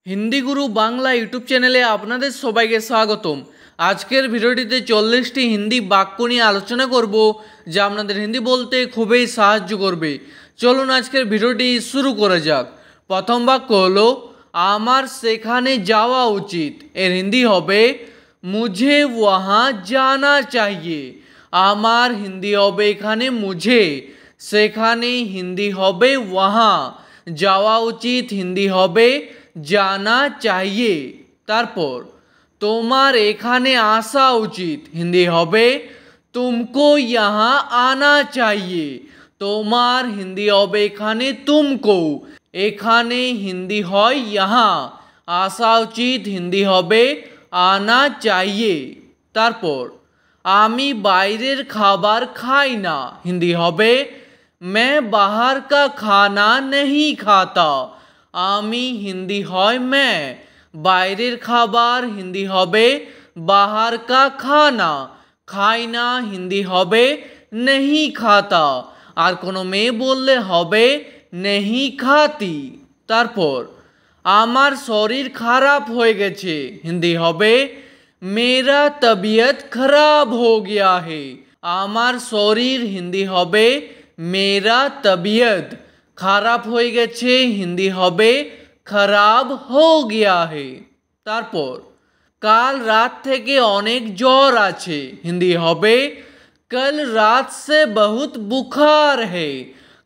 हिंदी गुरु Bangla YouTube चैनेले आपनादेर सबाइके स्वागतम। आजकेर भिडियोटिते 40टी हिंदी बाक्य निये आलोचना करब जा आपनादेर हिंदी बोलते खूबई साहाज्य करबे। चलुन आजकेर भिडियोटी शुरू करा जाक। प्रथम बाक्य हलो आमार सेखाने जावा उचित। एर हिंदी हबे मुझे वहाँ जाना चाहिए। आमार हिंदी हबे एखाने मुझे, सेखाने हिंदी हबे वहाँ, जावा उचित हिंदी हबे जाना चाहिए। तारपर तोमार एखाने आसा उचित हिंदी हबे तुमको यहाँ आना चाहिए। तोमार हिंदी हबे एखाने तुमको, एखाने हिंदी हय यहाँ, आसा उचित हिंदी हबे आना चाहिए। तारपर आमी बाइरेर खाबार खाई ना हिंदी हबे मैं बाहर का खाना नहीं खाता। आमी हिंदी हय मैं, बाइरेर खाबार हिंदी हबे बाहर का खाना, खाई ना हिंदी हबे नहीं खाता। आर कोनो मेये बोलले हबे नहीं खाती। तारपर आमार शरीर खराब हो गेछे हिंदी हबे मेरा तबीयत खराब हो गया है। आमार शरीर हिंदी हबे मेरा तबीयत, खराब हो गेछे हिंदी हबे खराब हो गया है। तारपर काल रात थेके अनेक ज्वर आछे हिंदी हबे कल रात से बहुत बुखार है।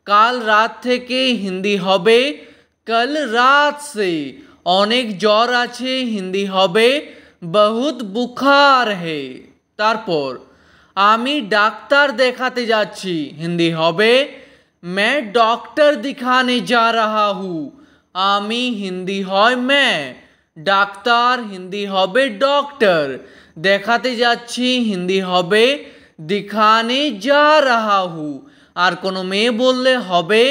काल रात थेके हिंदी हबे कल रात से, अनेक ज्वर आछे हिंदी हबे बहुत बुखार है। तारपर आमी डाक्तार देखाते जाच्छी हिंदी हबे मैं डॉक्टर दिखाने जा रहा हूँ। आमी हिंदी हय मैं, डाक्तार हिंदी हबे डॉक्टर, देखाते जाच्छी हिंदी हबे दिखाने जा रहा हूँ। आर कोनो मेये बोलले हबे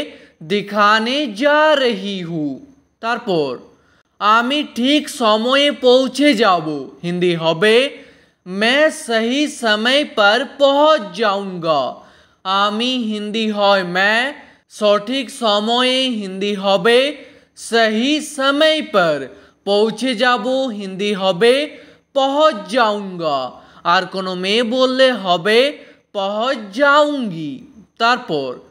दिखाने जा रही हूँ। तारपर आमी ठीक समये पहुँचे जाबो हिंदी हबे मैं सही समय पर पहुँच जाऊँगा। आमी हिंदी हय मैं, सठीक समये हिंदी हबे सही समय पर, पहुँचे जाबो हिंदी हबे पहुँच जाऊँगा। आर कोनो मेये बोलले हबे पहुँच जाऊँगी। तारपर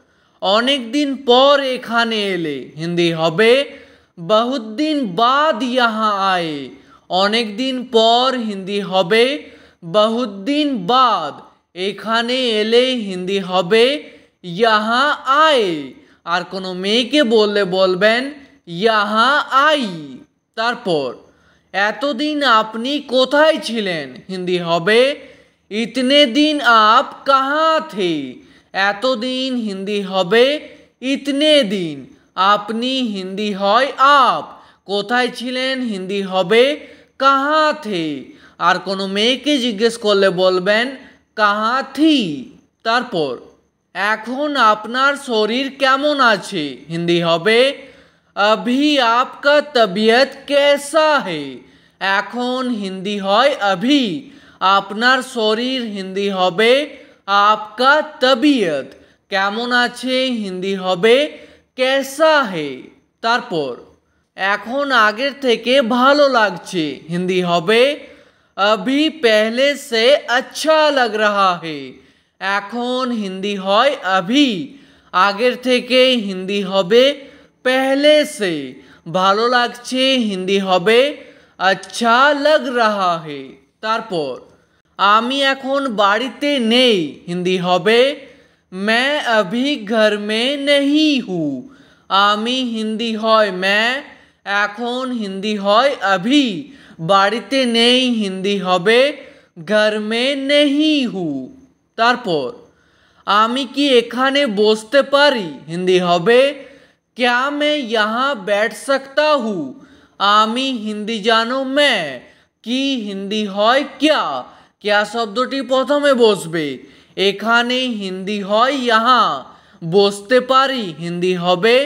अनेक दिन पर एखाने एले हिंदी हबे बहुत दिन बाद यहाँ आए। अनेक दिन पर हिंदी हबे बहुत दिन बाद, एखाने एले हिंदी हबे यहाँ आए। आर कोनो मेयेके बोलले बोलबेन यहाँ आई। तारपर एतदिन आपनी कोथाय छिलेन हिंदी हबे इतने दिन आप कहाँ थे। एतदिन हिंदी हबे इतने दिन, आपनी हिंदी हय आप, कोथाय छिलेन हिंदी हबे कहाँ थे। आर कोनो मेयेके जिज्ञेस करले बोलबेन कहाँ थी। तारपर एखन आपनार शरीर केमन आछे हिंदी हबे अभी आपका तबीयत कैसा है। एखन हिंदी हय अभी, आपनार शरीर हिंदी हबे आपका तबीयत, केमन आछे हिंदी हबे कैसा है। तारपर एखन आगेर थेके भालो लागछे हिंदी हबे अभी पहले से अच्छा लग रहा है। एखन हिंदी हय अभी, आगेर थेके हिंदी हबे पहले से, भालो लागछे हिंदी हबे अच्छा लग रहा है। तारपर आमी एखन बाड़ीते नेई हिंदी हबे मैं अभी घर में नहीं हूँ। आमी हिंदी हय मैं, एखन हिंदी हय अभी, बाड़ीते नेई हिंदी हबे घर में नहीं हूँ। तारपर आमी कि एखाने बसते पारी हिंदी हबे क्या मैं यहाँ बैठ सकता हूँ। आमी हिंदी जानो मैं, कि हिंदी हय क्या, क्या शब्दटी प्रथमे बसबे, एखाने हिंदी हय यहाँ, बसते पारी हिंदी हबे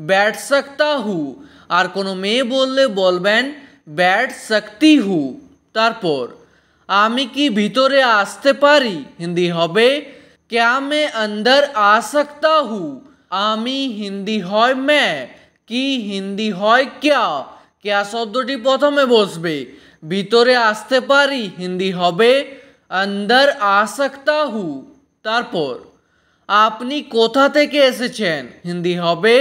बैठ सकता हूँ। आर कोनो मेये बोलले बोलबेन बैठ सकती हूँ। तारपर आमी कि भितरे आसते पारी हिंदी हबे क्या मैं अंदर आ सकता हूँ। आमी हिंदी हय मैं, कि हिंदी हय क्या, क्या শব্দটি প্রথমে বসবে? ভিতরে আসতে পারি হিন্দি হবে अंदर आ सकता हूँ। তারপর আপনি কোথা থেকে এসেছেন হিন্দি হবে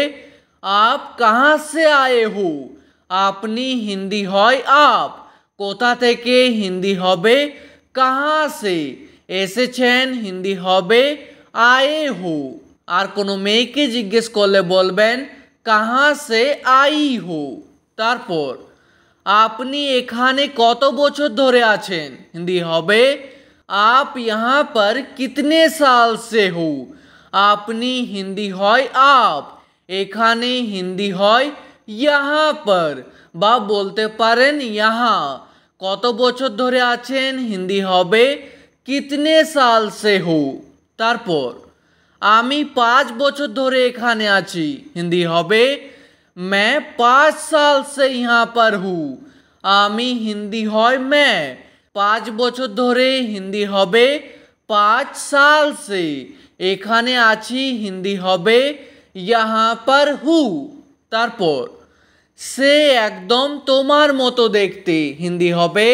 आप कहाँ से आए हो। আপনি হিন্দি হয় आप, কোথা থেকে হিন্দি হবে कहाँ से, এসেছেন হিন্দি হবে आए हो। আর কোনো মেয়েকে জিজ্ঞেস করলে বলবেন कहाँ से आई हो। তারপর আপনি এখানে কত বছর ধরে আছেন হিন্দি হবে आप यहाँ पर कितने साल से हो। আপনি হিন্দি হয় आप, এখানে হিন্দি হয় यहाँ पर বা বলতে পারেন यहाँ। কত বছর ধরে আছেন হিন্দি হবে कितने साल से हो। তারপর আমি 5 বছর ধরে এখানে আছি হিন্দি হবে मैं 5 साल से यहाँ पर हूँ। আমি হিন্দি হয় मैं, 5 বছর ধরে হিন্দি হবে 5 साल से, এখানে আছি হিন্দি হবে यहाँ पर हूँ। তারপর সে একদম তোমার মতো দেখতে হিন্দি হবে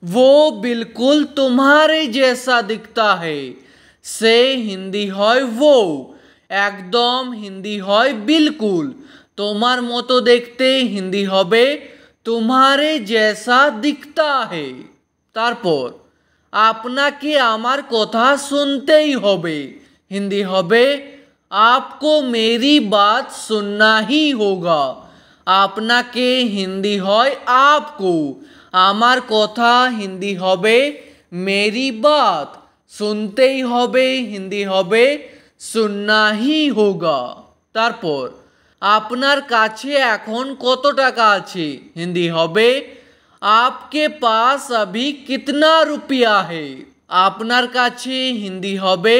वो बिल्कुल तुम्हारे जैसा दिखता है। সে হিন্দি হয় वो, একদম হিন্দি হয় बिल्कुल, তোমার মতো দেখতে হিন্দি হবে तुम्हारे जैसा दिखता है। তারপর আপনাকে আমার কথা শুনতেই হবে হিন্দি হবে आपको मेरी बात सुनना ही होगा। আপনাকে হিন্দি হয় आपको, আমার কথা হিন্দি হবে मेरी बात, শুনতেই হবে হিন্দি হবে सुनना ही होगा। তারপর আপনার কাছে এখন কত টাকা আছে হিন্দি হবে आपके पास अभी कितना रुपया है। আপনার কাছে হিন্দি হবে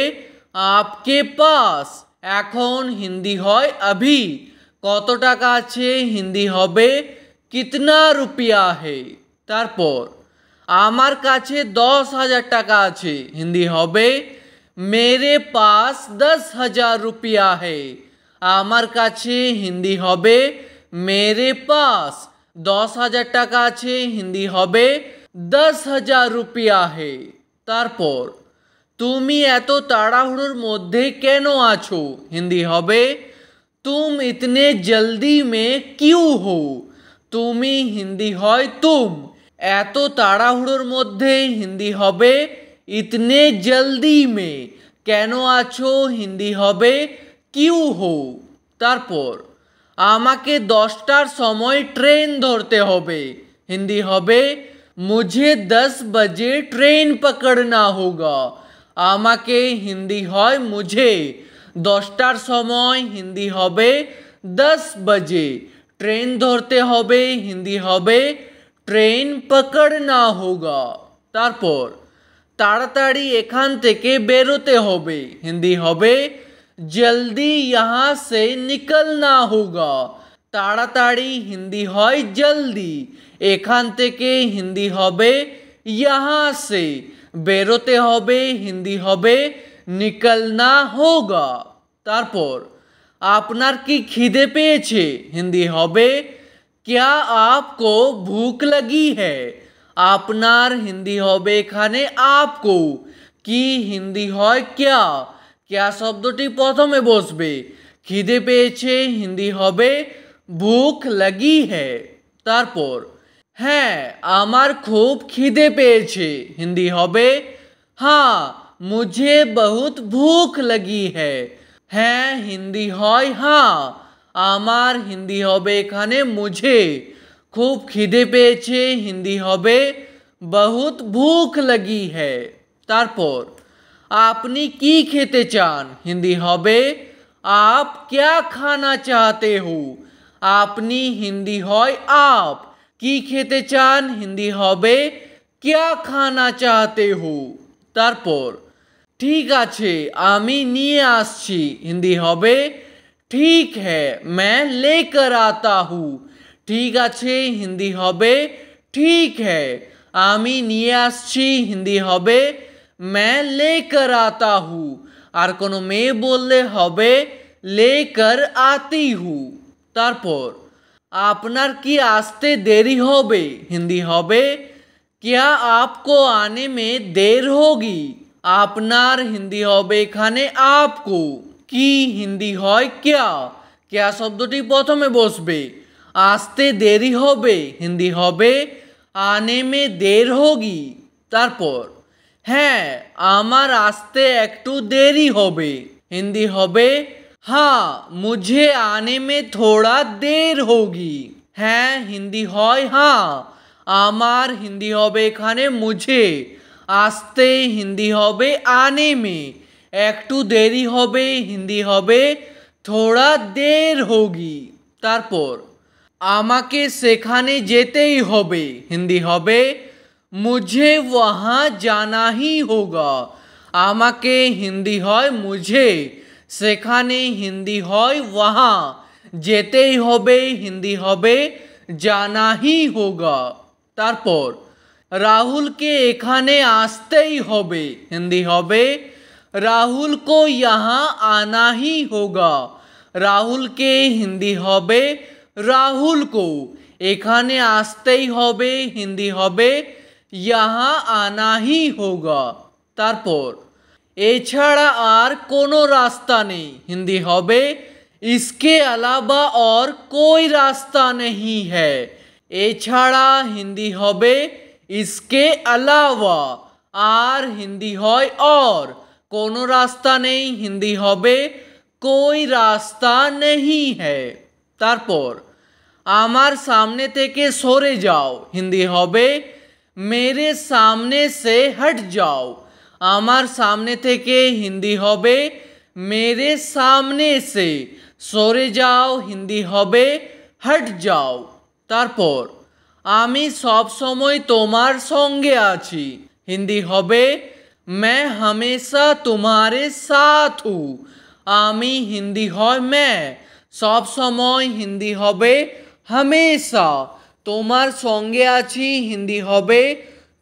आपके पास, এখন হিন্দি হয় अभी, কত টাকা আছে হিন্দি হবে कितना रुपया है। তারপর আমার কাছে 10,000 টাকা আছে হিন্দি হবে मेरे पास 10,000 रुपया है। আমার কাছে হিন্দি হবে मेरे पास, 10,000 টাকা আছে হিন্দি হবে 10,000 रुपया है। তারপর তুমি এত তাড়াহুড়োর মধ্যে কেন আছো হিন্দি হবে तुम इतने जल्दी में क्यों हो। তুমি হিন্দি হয় तुम, এত তাড়াহুড়োর মধ্যে হিন্দি হবে इतने जल्दी में, কেন আছো হিন্দি হবে क्यों हो। তারপর আমাকে 10টার সময় ট্রেন ধরতে হবে হিন্দি হবে मुझे 10 बजे ट्रेन पकड़ना होगा। আমাকে হিন্দি হয় मुझे, 10টার সময় হিন্দি হবে 10 बजे, ট্রেন ধরতে হবে হিন্দি হবে ট্রেন पकड़ना होगा। তারপর তাড়াতাড়ি এখান থেকে বেরোতে হবে হিন্দি হবে जल्दी यहाँ से निकलना होगा। তাড়াতাড়ি হিন্দি হয় जल्दी, এখান থেকে হিন্দি হবে यहाँ से, বেরোতে হবে হিন্দি হবে निकलना होगा। তারপর আপনার কি খিদে পেয়েছে হিন্দি হবে क्या आपको भूख लगी है। আপনার হিন্দি হবে এখানে आपको, কি হিন্দি হয় क्या, क्या শব্দটি প্রথমে বসবে, খিদে পেয়েছে হিন্দি হবে ভুখ লাগি है। তারপর হ্যাঁ আমার খুব খিদে পেয়েছে হিন্দি হবে हाँ मुझे बहुत भूख लगी है। হ্যাঁ হিন্দি হয় हाँ, আমার হিন্দি হবে এখানে मुझे, খুব খিদে পেয়েছে হিন্দি হবে बहुत भूख लगी है। তারপর আপনি কি খেতে চান হিন্দি হবে आप क्या खाना चाहते हो। আপনি হিন্দি হয় आप, কি খেতে চান হিন্দি হবে क्या खाना चाहते हो। তারপর ঠিক আছে আমি নিয়ে আসছি হিন্দি হবে ठीक है मैं लेकर आता हूँ। ঠিক আছে হিন্দি হবে ठीक है, আমি নিয়ে আসছি হিন্দি হবে मैं लेकर आता हूँ। আর কোনো মেয়ে বললে হবে लेकर आती हूँ। তারপর आपनार की आसते देरी होबे हिंदी होबे क्या आपको आने में देर होगी। आपनार हिंदी होबे एखाने आपको, की हिंदी हय क्या, क्या शब्दटी प्रथमे बसबे। आसते देरी होबे हिंदी होबे आने में देर होगी। तारपर हाँ आमार आसते एकटू देरी होबे हिंदी होबे हाँ मुझे आने में थोड़ा देर होगी। हाँ हिंदी हय हाँ, आमार हिंदी होबे एखाने मुझे, आसते हिंदी होबे आने में, एकटू देरी होबे हिंदी होबे थोड़ा देर होगी। तारपर आमाके सेखाने जेतेई होबे हिंदी होबे मुझे वहाँ जाना ही होगा। आमाके हिंदी हय मुझे, सेखाने हिंदी हय वहाँ, जेतेई होबे हिंदी होबे जाना ही होगा। तारपर राहुल के एखाने आसतेई होबे हिंदी होबे राहुल को यहाँ आना ही होगा। राहुल के हिंदी होबे राहुल को, एखाने आसतेई होबे हिंदी होबे यहाँ आना ही होगा। तारपर एछाड़ा आर कोनो रास्ता नहीं हिंदी होबे इसके अलावा और कोई रास्ता नहीं है। एछाड़ा हिंदी होबे इसके अलावा, आर हिंदी हय और, कोनो रास्ता नहीं हिंदी होबे कोई रास्ता नहीं है। तारपर आमार सामने थेके सरे जाओ हिंदी होबे मेरे सामने से हट जाओ। आमार सामने थेके हिंदी होबे मेरे सामने से, सरे जाओ हिंदी होबे हट जाओ। तारपर आमी सब समय तोमार संगे आछि हिंदी होबे मैं हमेशा तुम्हारे साथ हूँ। आमी हिंदी हय मैं, सब समय हिंदी होबे हमेशा, तोमार संगे आछि हिंदी होबे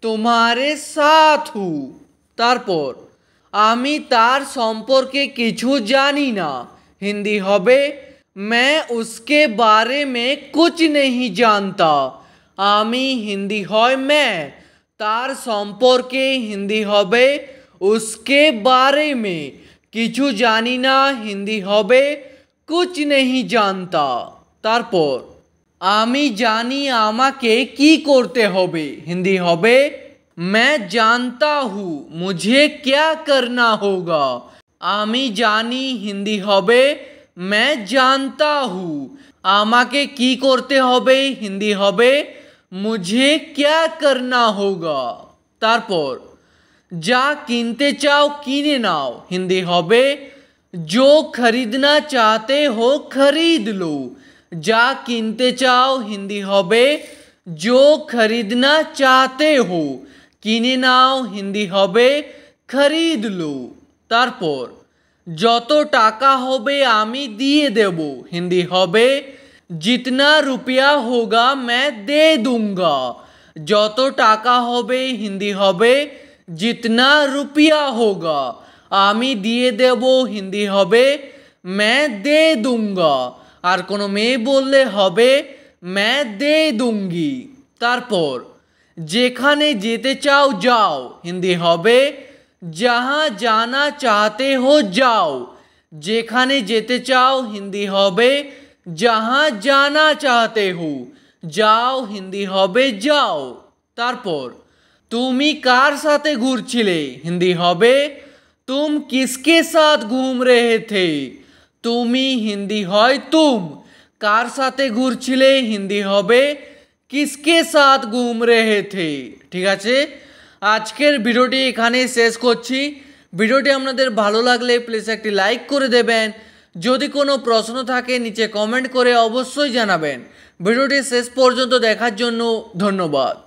तुम्हारे साथ हूँ। तारपर आमी तार सम्पर्के किछु जानी ना हिंदी होबे मैं उसके बारे में कुछ नहीं जानता। आमी हिंदी हय मैं, तार सम्पर्के हिंदी होबे उसके बारे में, किछु जानी ना हिंदी होबे कुछ नहीं जानता। तारपर आमी जानी आमाके की करते होबे हिंदी होबे मैं जानता हूँ मुझे क्या करना होगा। आमी जानी हिंदी होबे मैं जानता हूँ, आमाके की करते होबे हिंदी होबे मुझे क्या करना होगा। तारपर जा किनते चाओ किने नाओ हिंदी होबे जो खरीदना चाहते हो खरीद लो। जा किनते चाओ हिंदी होबे जो खरीदना चाहते हो, किने नाओ हिंदी होबे खरीद लो। तारपर जतो टाका होबे आमी दिए देबो हिंदी होबे जितना रुपया होगा मैं दे दूंगा। जतो टाका होबे हिंदी होबे जितना रुपया होगा, आमी दिए देबो हिंदी होबे मैं दे दूंगा। और कोनो मेये बोलले होबे मैं दे दूंगी। तारपर जेखाने जेते चाओ जाओ हिंदी होबे जहाँ जाना चाहते हो जाओ। जेखाने जेते चाओ हिंदी होबे जहाँ जाना चाहते हो जाओ हिंदी होबे जाओ। तारपर तुमी कार साथे घुरछिले हिंदी होबे तुम किसके साथ घूम रहे थे। तुमी हिंदी हय तुम, कार साथे घुरछिले हिंदी होबे किसके साथ घूम रहे थे। ठीक आछे आजकेर भिडियोटी एखानेई शेष करछि। भिडियोटी आपनादेर भालो लागले प्लिज एकटी लाइक करे देबेन। यदि कोनो प्रश्न थाके नीचे कमेंट करे अवश्यई जानाबेन। भिडियोटी शेष पर्यन्त देखार जोन्नो धन्यवाद।